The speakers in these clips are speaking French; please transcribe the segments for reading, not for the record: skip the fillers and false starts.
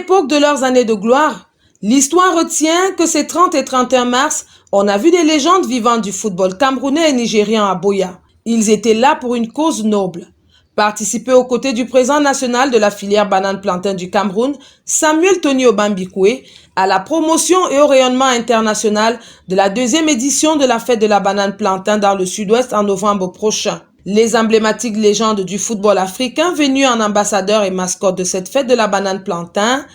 l'époque de leurs années de gloire, l'histoire retient que ces 30 et 31 mars, on a vu des légendes vivantes du football camerounais et nigérien à Buea. Ils étaient là pour une cause noble. Participer aux côtés du président national de la filière banane-plantain du Cameroun, Samuel Tony Obambikwe, à la promotion et au rayonnement international de la 2e édition de la fête de la banane-plantain dans le sud-ouest en novembre prochain. Les emblématiques légendes du football africain venus en ambassadeurs et mascottes de cette fête de la banane-plantain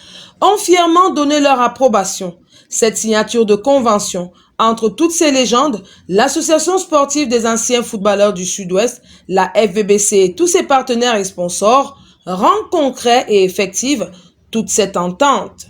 ont fièrement donné leur approbation. Cette signature de convention entre toutes ces légendes, l'association sportive des anciens footballeurs du Sud-Ouest, la FVBC et tous ses partenaires et sponsors rend concret et effective toute cette entente.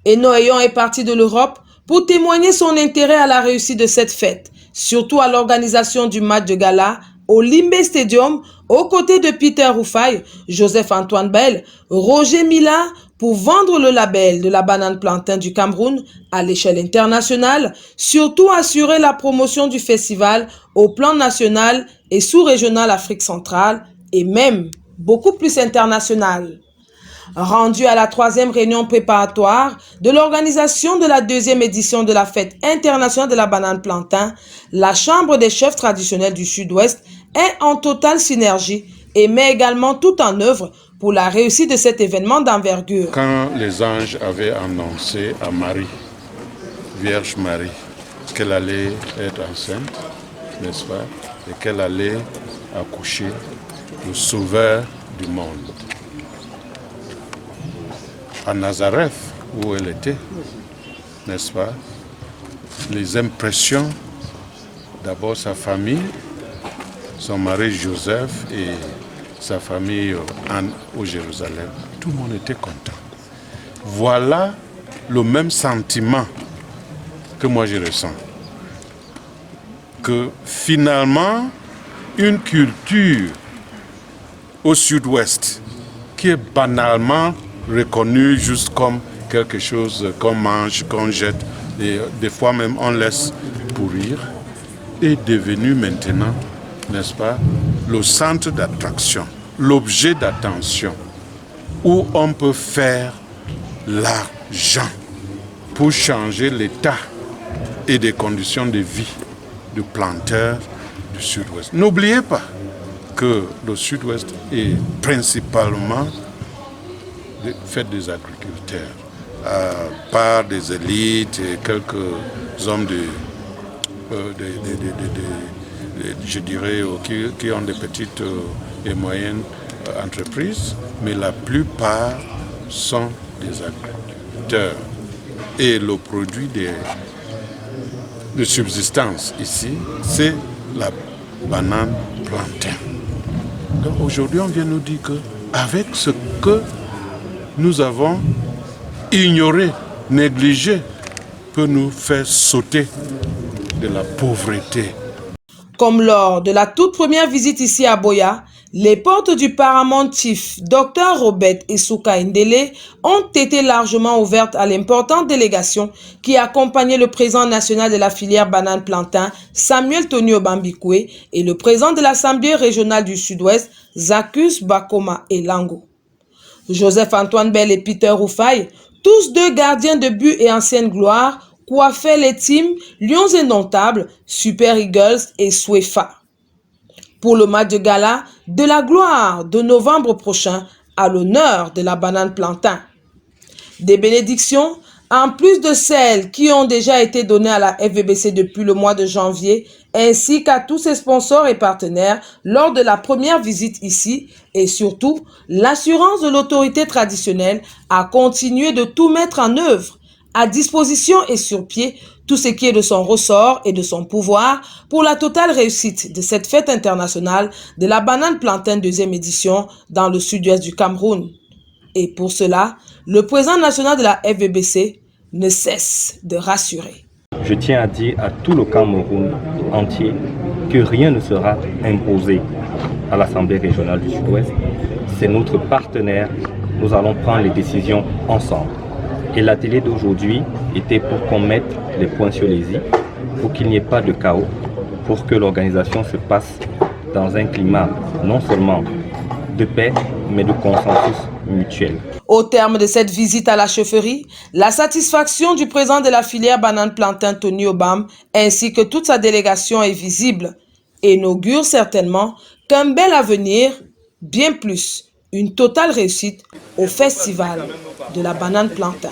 Eno Eyon est parti de l'Europe pour témoigner son intérêt à la réussite de cette fête, surtout à l'organisation du match de gala au Limbe Stadium, aux côtés de Peter Roufaï, Joseph-Antoine Bell, Roger Mila, pour vendre le label de la banane-plantain du Cameroun à l'échelle internationale, surtout assurer la promotion du festival au plan national et sous-régional Afrique centrale et même beaucoup plus international. Rendu à la 3e réunion préparatoire de l'organisation de la 2e édition de la fête internationale de la banane-plantain, la Chambre des chefs traditionnels du Sud-Ouest est en totale synergie et met également tout en œuvre pour la réussite de cet événement d'envergure. Quand les anges avaient annoncé à Marie, Vierge Marie, qu'elle allait être enceinte, n'est-ce pas, et qu'elle allait accoucher le Sauveur du monde, à Nazareth, où elle était, n'est-ce pas, les impressions, d'abord sa famille, son mari Joseph et sa famille au Jérusalem, tout le monde était content. Voilà le même sentiment que moi je ressens. Que finalement, une culture au sud-ouest qui est banalement reconnue juste comme quelque chose qu'on mange, qu'on jette, et des fois même on laisse pourrir, est devenue maintenant, n'est-ce pas, le centre d'attraction, l'objet d'attention, où on peut faire l'argent pour changer l'état et des conditions de vie du planteur du Sud-Ouest. N'oubliez pas que le Sud-Ouest est principalement fait des agriculteurs, par des élites et quelques hommes je dirais, qui ont des petites et moyennes entreprises, mais la plupart sont des agriculteurs. Et le produit de subsistance ici, c'est la banane plantain. Donc aujourd'hui, on vient nous dire qu'avec ce que nous avons ignoré, négligé, peut nous faire sauter de la pauvreté. Comme lors de la toute première visite ici à Buea, les portes du Paramount Chief, Dr Robert Isuka Ndele, ont été largement ouvertes à l'importante délégation qui accompagnait le président national de la filière banane-plantain, Samuel Tony Obambikwe, et le président de l'Assemblée régionale du Sud-Ouest, Zacchus Bakoma Elango. Joseph-Antoine Bell et Peter Roufaï, tous deux gardiens de but et ancienne gloire, coiffaient les teams Lions Indomptables, Super Eagles et Swefa. Pour le match de gala de la gloire de novembre prochain à l'honneur de la banane plantain. Des bénédictions, en plus de celles qui ont déjà été données à la FVBC depuis le mois de janvier, ainsi qu'à tous ses sponsors et partenaires lors de la première visite ici, et surtout l'assurance de l'autorité traditionnelle à continuer de tout mettre en œuvre, à disposition et sur pied, tout ce qui est de son ressort et de son pouvoir pour la totale réussite de cette fête internationale de la banane plantain 2e édition dans le sud-ouest du Cameroun. Et pour cela, le président national de la FVBC ne cesse de rassurer. Je tiens à dire à tout le Cameroun entier que rien ne sera imposé à l'Assemblée régionale du Sud-Ouest. C'est notre partenaire, nous allons prendre les décisions ensemble. Et l'atelier d'aujourd'hui était pour qu'on mette les points sur les i, pour qu'il n'y ait pas de chaos, pour que l'organisation se passe dans un climat non seulement de paix, mais de consensus mutuel. Au terme de cette visite à la chaufferie, la satisfaction du président de la filière banane-plantain Tony Obam ainsi que toute sa délégation est visible et inaugure certainement qu'un bel avenir, bien plus, une totale réussite au festival de la banane-plantain.